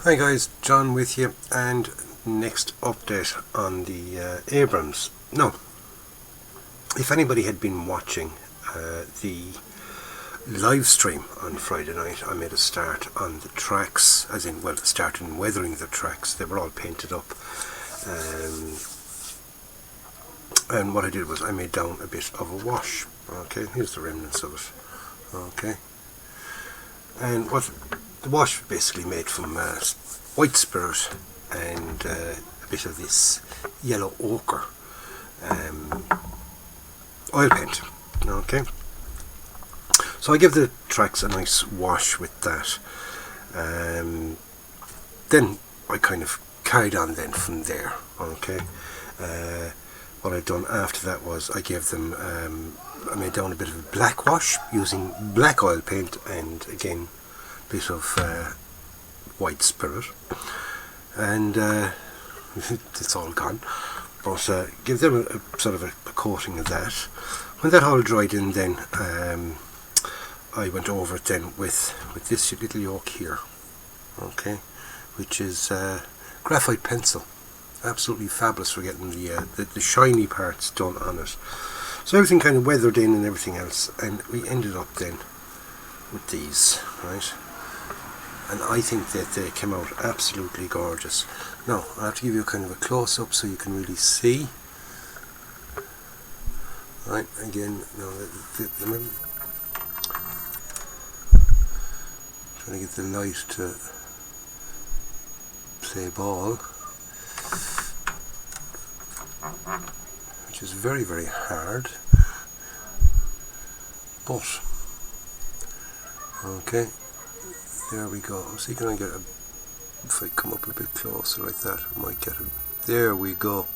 Hi guys, John with you, and next update on the Abrams. Now, if anybody had been watching the live stream on Friday night, I made a start on the tracks, as in, well, start in weathering the tracks. They were all painted up, and what I did was I made down a bit of a wash. Okay, here's the remnants of it. Okay, and what the wash basically made from white spirit and a bit of this yellow ochre oil paint. Okay, so I give the tracks a nice wash with that. Then I kind of carried on then from there. Okay, what I'd done after that was I gave them I made down a bit of a black wash using black oil paint and again a bit of white spirit, and it's all gone, but give them a sort of a coating of that. When that all dried in, then I went over it then with this little yoke here, okay, which is graphite pencil. Absolutely fabulous for getting the shiny parts done on it. So everything kind of weathered in and everything else, and we ended up then with these, right? And I think that they came out absolutely gorgeous. Now, I have to give you a kind of a close-up so you can really see. Right, again, now trying to get the light to play ball, which is very, very hard. But, okay. There we go. See, can I get if I come up a bit closer like that, I might get it. There we go.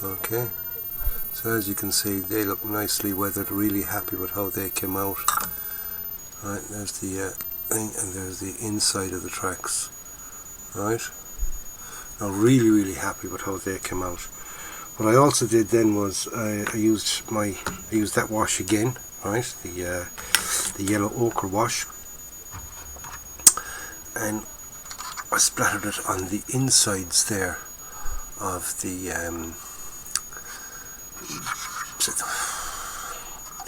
Okay. So as you can see, they look nicely weathered. Really happy with how they came out. Right, there's the thing, and there's the inside of the tracks. Right. Now, really happy with how they came out. What I also did then was I used that wash again. Right, the yellow ochre wash. And I splattered it on the insides there of the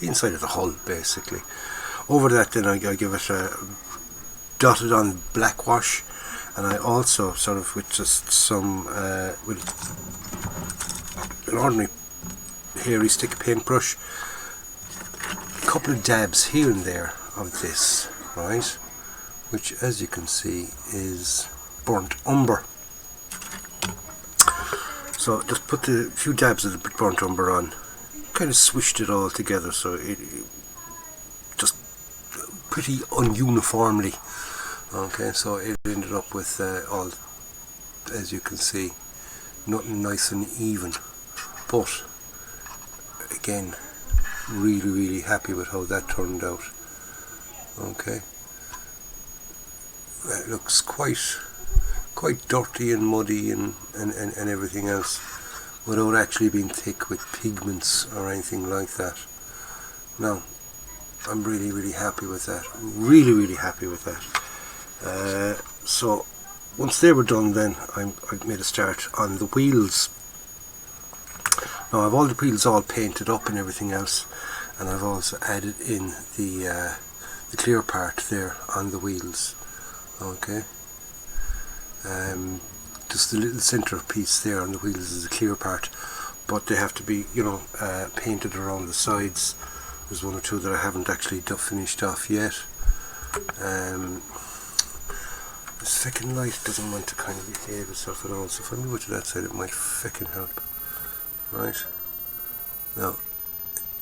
inside of the hull, basically. Over that, then I give it a dotted on black wash, and I also sort of with just some with an ordinary hairy stick paintbrush, a couple of dabs here and there of this, right? Which, as you can see, is burnt umber. So just put the few dabs of the burnt umber on, kind of swished it all together, so it just pretty ununiformly. Okay, so it ended up with all, as you can see, nothing nice and even. But again, really happy with how that turned out. Okay. It looks quite dirty and muddy and everything else, without actually being thick with pigments or anything like that. Now, I'm really happy with that. Really happy with that. So once they were done, then I made a start on the wheels. Now I've all the wheels all painted up and everything else, and I've also added in the clear part there on the wheels. Okay, just the little centre piece there on the wheels is the clear part, but they have to be, painted around the sides. There's one or two that I haven't actually finished off yet. This feckin' light doesn't want to kind of behave itself at all, so if I move it to that side it might feckin' help. Right, now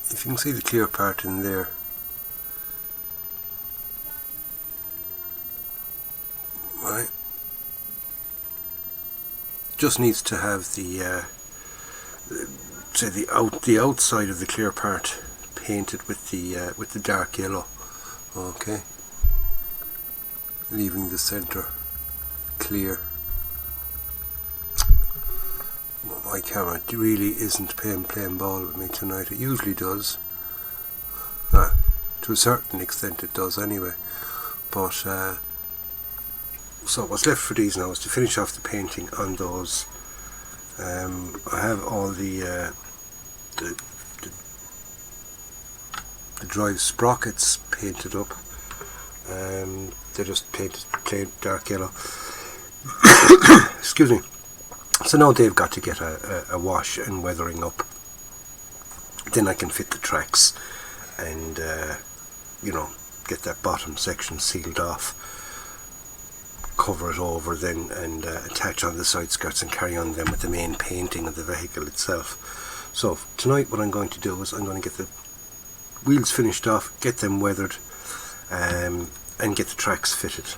if you can see the clear part in there, right, just needs to have the the outside of the clear part painted with the dark yellow. Okay, leaving the center clear. Well, my camera really isn't playing ball with me tonight. It usually does. To a certain extent it does anyway, but So what's left for these now is to finish off the painting on those. I have all the drive sprockets painted up. They're just painted plain dark yellow. Excuse me. So now they've got to get a wash and weathering up. Then I can fit the tracks and get that bottom section sealed off, cover it over then, and attach on the side skirts and carry on them with the main painting of the vehicle itself. So tonight what I'm going to do is I'm going to get the wheels finished off, get them weathered, and get the tracks fitted.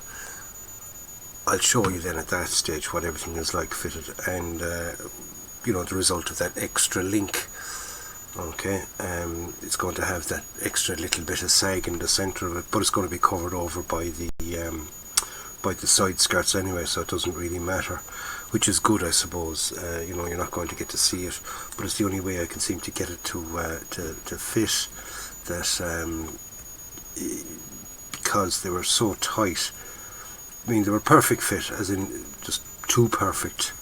I'll show you then at that stage what everything is like fitted, and the result of that extra link. Okay, it's going to have that extra little bit of sag in the centre of it, but it's going to be covered over by the side skirts anyway, so it doesn't really matter, which is good, I suppose. You're not going to get to see it, but it's the only way I can seem to get it to fit that, because they were so tight. I mean, they were perfect fit, as in just too perfect,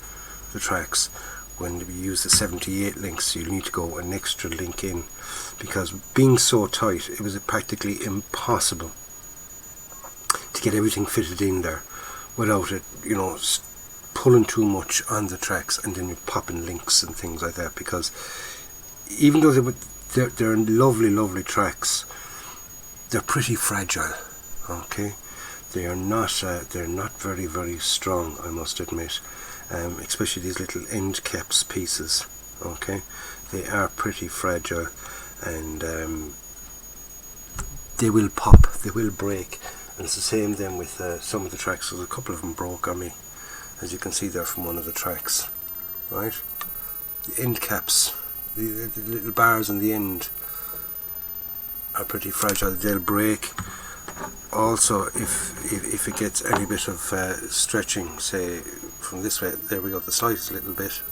the tracks. When we use the 78 links, you need to go an extra link in, because being so tight, it was practically impossible to get everything fitted in there without it, pulling too much on the tracks and then popping links and things like that. Because even though they're lovely tracks, they're pretty fragile. Okay, they're not very strong, I must admit. Especially these little end caps pieces. Okay, they are pretty fragile, and they will pop, they will break. And it's the same then with some of the tracks. There's a couple of them broke on me, as you can see there from one of the tracks. Right, the end caps, the little bars on the end are pretty fragile. They'll break. Also, if it gets any bit of stretching, say from this way, there we go, the slightest little bit,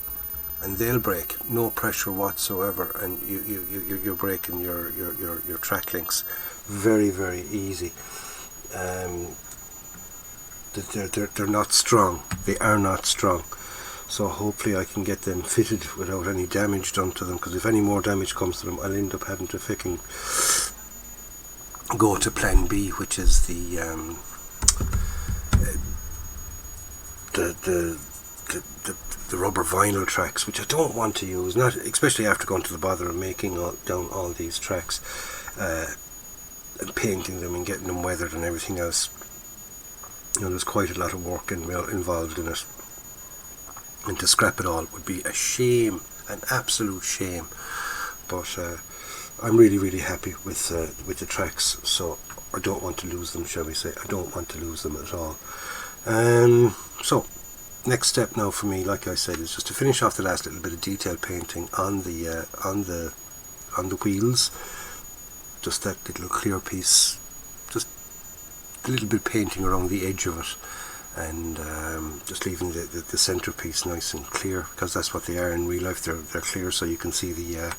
and they'll break. No pressure whatsoever, and you're breaking your track links very easy. They're not strong. They are not strong. So hopefully I can get them fitted without any damage done to them, because if any more damage comes to them, I'll end up having to go to plan B, which is the rubber vinyl tracks, which I don't want to use, not especially after going to the bother of making down all these tracks and painting them and getting them weathered and everything else. There's quite a lot of work involved in it, and to scrap it all would be a shame, an absolute shame. But I'm really happy with the tracks, so I don't want to lose them, shall we say. I don't want to lose them at all. So next step now for me, like I said, is just to finish off the last little bit of detail painting on the wheels. Just that little clear piece, just a little bit of painting around the edge of it, and just leaving the centre piece nice and clear, because that's what they are in real life. They're clear, so you can see the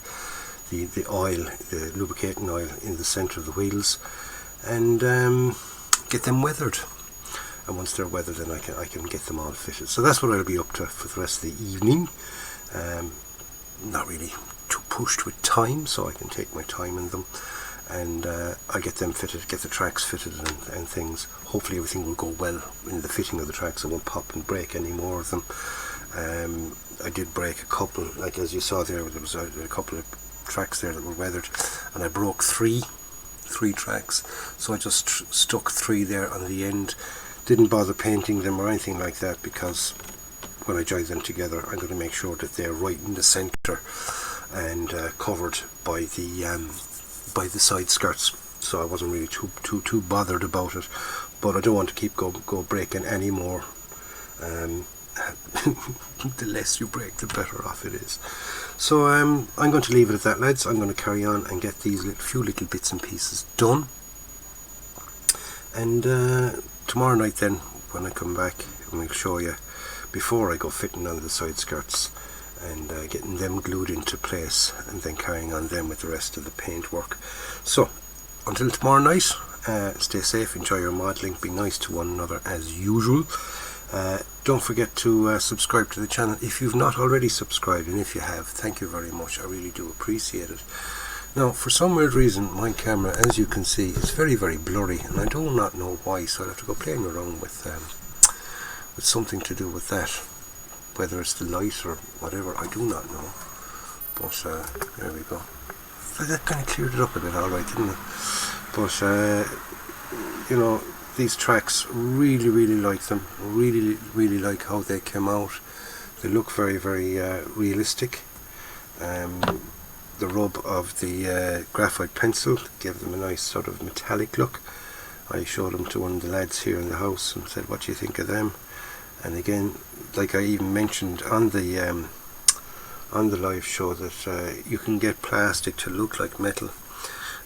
oil, the lubricating oil in the centre of the wheels, and get them weathered. And once they're weathered, then I can get them all fitted. So that's what I'll be up to for the rest of the evening. Not really too pushed with time, so I can take my time in them, and I'll get them fitted, get the tracks fitted and things. Hopefully everything will go well in the fitting of the tracks. I won't pop and break any more of them. I did break a couple, like as you saw there was a couple of tracks there that were weathered, and I broke three tracks, so I just stuck 3 there on the end. Didn't bother painting them or anything like that, because when I join them together, I'm going to make sure that they're right in the centre and covered by the side skirts. So I wasn't really too bothered about it, but I don't want to keep go breaking any more. The less you break, the better off it is. So I'm going to leave it at that, lads. I'm going to carry on and get these few little bits and pieces done, and tomorrow night then, when I come back, and we'll show you before I go fitting on the side skirts and getting them glued into place, and then carrying on them with the rest of the paint work. So until tomorrow night, stay safe, enjoy your modelling, be nice to one another as usual. Don't forget to subscribe to the channel if you've not already subscribed, and if you have, thank you very much. I really do appreciate it. Now, for some weird reason, my camera, as you can see, is very, very blurry, and I do not know why, so I'll have to go playing around with something to do with that. Whether it's the light or whatever, I do not know. But there we go. That kind of cleared it up a bit, alright, didn't it? But, you know, these tracks, really, really like them. Really, really like how they came out. They look very, very realistic. The rub of the graphite pencil gave them a nice sort of metallic look. I showed them to one of the lads here in the house and said, what do you think of them? And again, like I even mentioned on the live show, that you can get plastic to look like metal,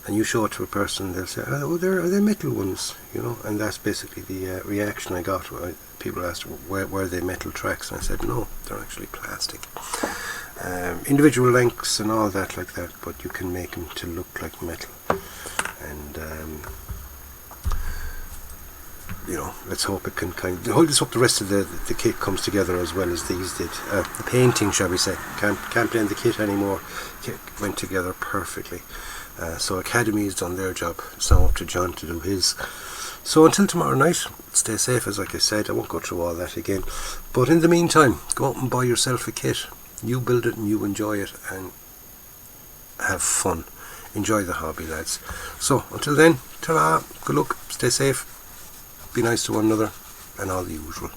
and you show it to a person, they'll say, oh, are they metal ones, you know? And that's basically the reaction I got. People asked, were they metal tracks? And I said, no, they're actually plastic. Individual lengths and all that like that, but you can make them to look like metal. And you know, let's hope it can kind of, let's hope the rest of the kit comes together as well as these did. The painting, shall we say, can't blame the kit anymore. Kit went together perfectly. So Academy has done their job. It's now up to John to do his. So until tomorrow night, stay safe, as like I said. I won't go through all that again. But in the meantime, go out and buy yourself a kit. You build it and you enjoy it and have fun. Enjoy the hobby, lads. So until then, ta-ra, good luck, stay safe, be nice to one another, and all the usual.